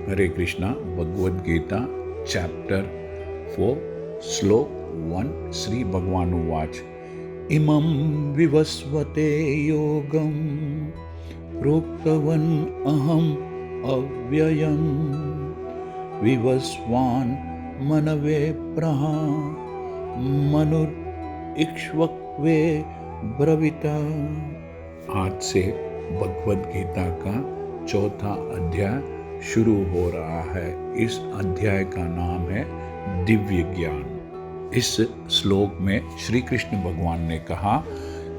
हरे Krishna Bhagavad Gita chapter 4 श्लोक 1 श्री भगवानुवाच इमं विवस्वते योगं प्रोक्तवान् अहम् अव्ययम् विवस्वान् मनवे प्रह मनुर इक्ष्वक्वे ब्रवीता। आज से भगवद गीता का चौथा अध्याय शुरू हो रहा है। इस अध्याय का नाम है दिव्य ज्ञान। इस श्लोक में श्री कृष्ण भगवान ने कहा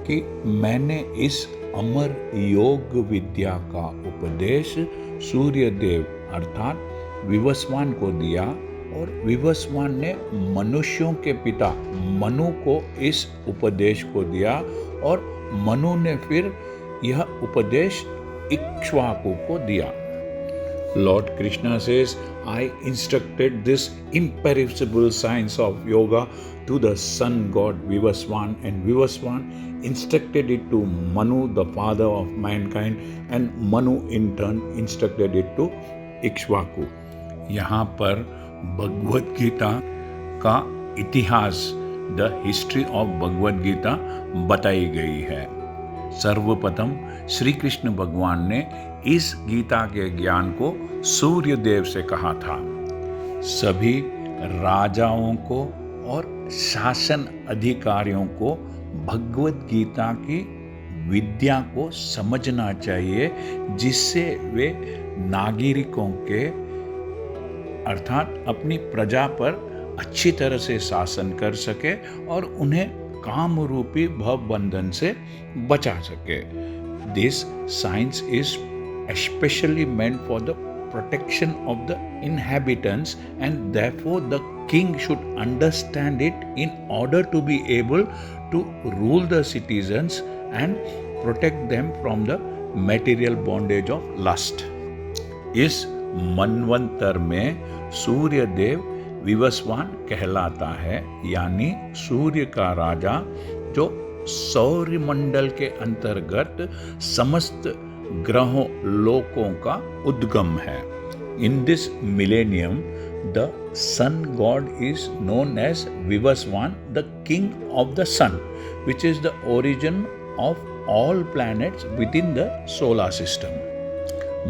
कि मैंने इस अमर योग विद्या का उपदेश सूर्य देव अर्थात विवस्वान को दिया और विवस्वान ने मनुष्यों के पिता मनु को इस उपदेश को दिया और मनु ने फिर यह उपदेश इक्ष्वाकु को दिया। Lord Krishna says, I instructed this imperishable science of yoga to the sun god Vivaswan, and Vivaswan instructed it to Manu, the father of mankind, and Manu in turn instructed it to Ikshvaku. यहाँ पर भगवद गीता का इतिहास, the history of Bhagavad Gita बताई गई है। सर्वप्रथम श्री कृष्ण भगवान ने इस गीता के ज्ञान को सूर्य देव से कहा था। सभी राजाओं को और शासन अधिकारियों को भगवद गीता की विद्या को समझना चाहिए, जिससे वे नागरिकों के अर्थात अपनी प्रजा पर अच्छी तरह से शासन कर सके और उन्हें काम रूपी भव बंधन से बचा सके। This science is especially meant for the protection of the inhabitants, and therefore the king should understand it in order to be able to rule the citizens and protect them from the material bondage of lust. इस मनवंतर में सूर्य देव विवस्वान कहलाता है, यानी सूर्य का राजा, जो सौरमंडल के अंतर्गत समस्त ग्रहों लोकों का उद्गम है। In this millennium, the sun god is known as Vivaswan, the king of the sun, which is the origin of all planets within the solar system.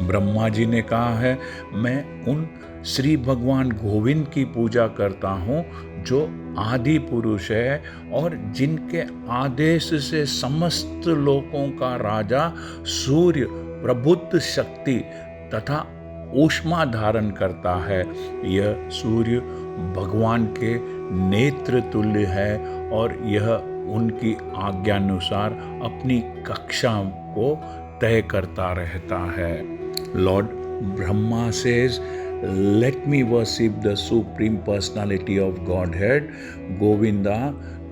Brahma ji ने कहा है, मैं उन श्री भगवान गोविंद की पूजा करता हूँ जो आदि पुरुष है और जिनके आदेश से समस्त लोकों का राजा सूर्य प्रबुद्ध शक्ति तथा ऊष्मा धारण करता है। यह सूर्य भगवान के नेत्र तुल्य है और यह उनकी आज्ञानुसार अपनी कक्षा को तय करता रहता है। Lord Brahma says, let me worship the supreme personality of Godhead, Govinda,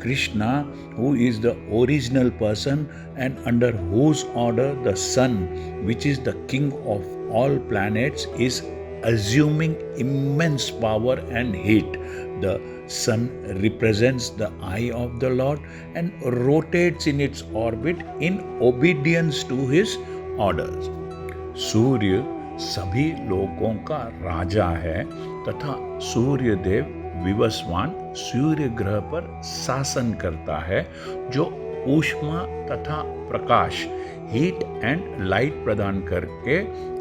Krishna, who is the original person and under whose order the sun, which is the king of all planets, is assuming immense power and heat. The sun represents the eye of the Lord and rotates in its orbit in obedience to his orders. सूर्य सभी लोकों का राजा है तथा सूर्य देव विवस्वान सूर्य ग्रह पर शासन करता है, जो ऊष्मा तथा प्रकाश हीट एंड लाइट प्रदान करके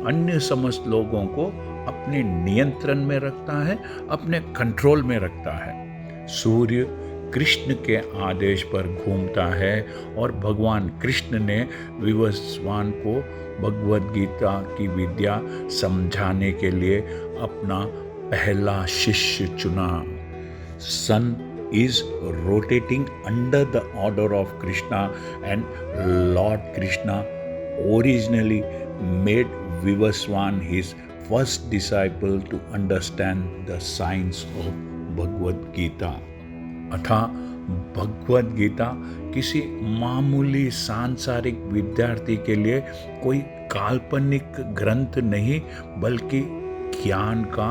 अन्य समस्त लोगों को अपने नियंत्रण में रखता है, अपने कंट्रोल में रखता है। सूर्य कृष्ण के आदेश पर घूमता है और भगवान कृष्ण ने विवस्वान को भगवद गीता की विद्या समझाने के लिए अपना पहला शिष्य चुना। सन is rotating under the order of Krishna, and Lord Krishna originally made Vivaswan his first disciple to understand the science of Bhagavad Gita. अथा भगवद गीता किसी मामूली सांसारिक विद्यार्थी के लिए कोई काल्पनिक ग्रंथ नहीं, बल्कि ज्ञान का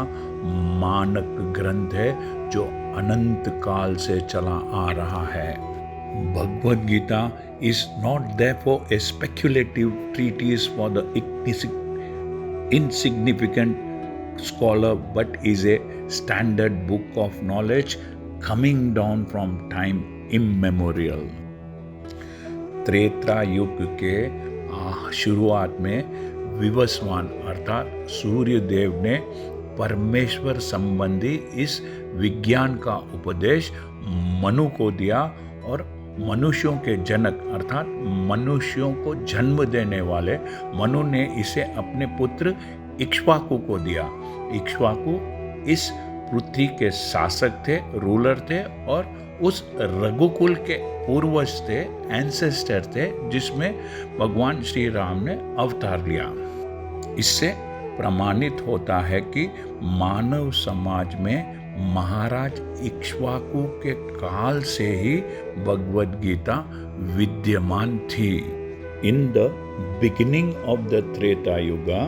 मानक ग्रंथ है जो अनंत काल से चला आ रहा है। Bhagavad Gita is not therefore a speculative treatise for the insignificant scholar but is a standard book of knowledge coming down from time immemorial. Treta युग के शुरुआत में विवस्वान अर्थात सूर्य देव ने परमेश्वर संबंधी इस विज्ञान का उपदेश मनु को दिया और मनुष्यों के जनक अर्थात मनुष्यों को जन्म देने वाले मनु ने इसे अपने पुत्र इक्ष्वाकु को दिया। इक्ष्वाकु इस पृथ्वी के शासक थे, रूलर थे और उस रघुकुल के पूर्वज थे, एंसेस्टर थे, जिसमें भगवान श्री राम ने अवतार लिया। इससे प्रमाणित होता है कि मानव समाज में महाराज इक्ष्वाकु के काल से ही भगवद गीता विद्यमान थी। In the beginning of the Treta yuga,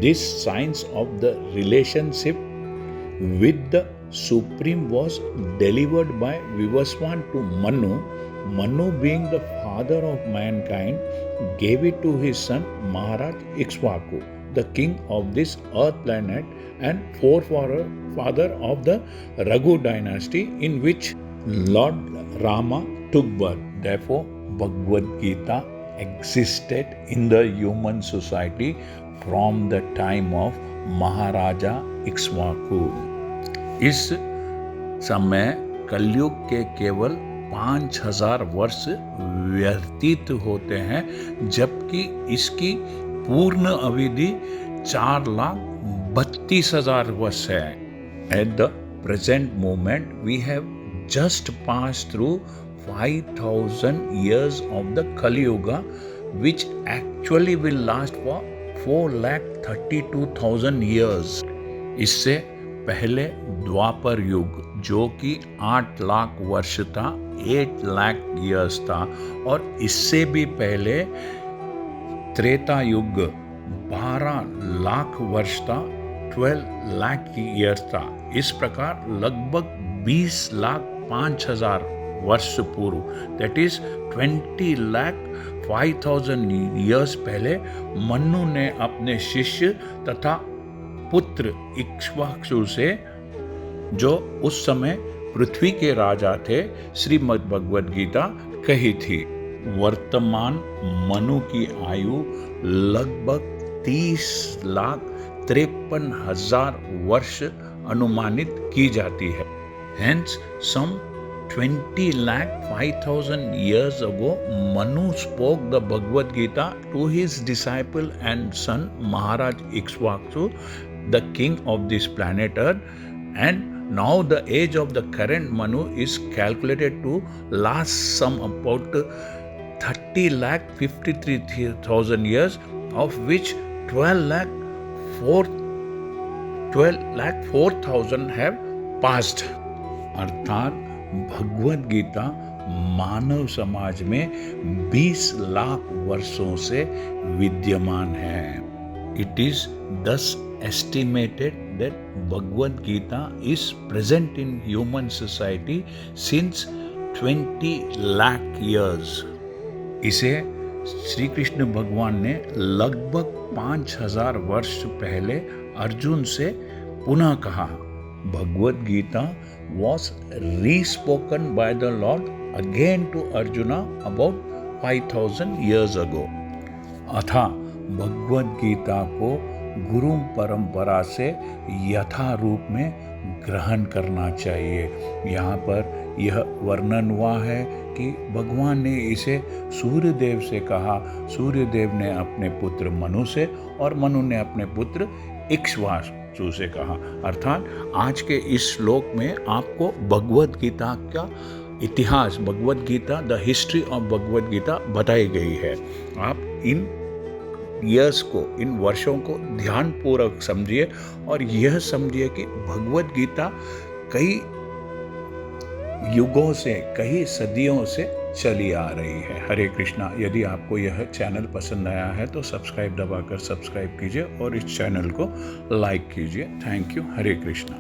this science of the relationship with the supreme was delivered by Vivaswan to Manu. Manu, being the father of mankind, gave it to his son Maharaj Ikshvaku, the king of this earth planet and forefather of the Raghu dynasty in which Lord Rama took birth. Therefore, Bhagavad Gita existed in the human society from the time of Maharaja Ikshvaku. इस समय कलयुग के केवल 5000 वर्ष व्यतीत होते हैं, जबकि इसकी पूर्ण अवधि 4,32,000 वर्ष है। At the present moment, we have just passed through 5,000 years of the Kali Yuga, which actually will last for 4,32,000 years. इससे पहले द्वापर युग जो कि 8 लाख वर्ष था, 8 लाख ईयर्स था, और इससे भी पहले त्रेता युग 12 लाख वर्ष था, 12 लाख ईयर्स था। इस प्रकार लगभग 20,05,000 वर्ष पूर्व, दैट इज 20,05,000 ईयर्स पहले मनु ने अपने शिष्य तथा पुत्र इक्ष्वाकु से, जो उस समय पृथ्वी के राजा थे, श्रीमद् भगवद गीता कही थी। वर्तमान मनु की आयु लगभग 30,53,000 वर्ष अनुमानित की जाती है। Hence, some 20,05,000 years ago, Manu spoke the Bhagavad Gita to his disciple and son Maharaj Ikshvaku, the king of this planet Earth, and now the age of the current Manu is calculated to last some about 30,53,000 years, of which 12,04,000 have passed. अर्थात भगवद गीता मानव समाज में 20 लाख वर्षों से विद्यमान है। It is thus estimated that Bhagavad Gita is present in human society since 20 lakh years. इसे श्री कृष्ण भगवान ने लगभग 5,000 वर्ष पहले अर्जुन से पुनः कहा। Bhagavad Gita was re-spoken by the Lord again to Arjuna about 5,000 years ago. अथा भगवद गीता को गुरु परंपरा से यथा रूप में ग्रहण करना चाहिए। यहाँ पर यह वर्णन हुआ है कि भगवान ने इसे सूर्यदेव से कहा, सूर्यदेव ने अपने पुत्र मनु से और मनु ने अपने पुत्र इक्ष्वाकु से कहा। अर्थात आज के इस श्लोक में आपको भगवद गीता का इतिहास, Bhagavad Gita, the history of Bhagavad Gita बताई गई है। आप इन ईयर्स को, इन वर्षों को ध्यानपूर्वक समझिए और यह समझिए कि भगवद गीता कई युगों से, कई सदियों से चली आ रही है। हरे कृष्णा। यदि आपको यह चैनल पसंद आया है तो सब्सक्राइब दबाकर सब्सक्राइब कीजिए और इस चैनल को लाइक कीजिए। Thank you. हरे कृष्णा।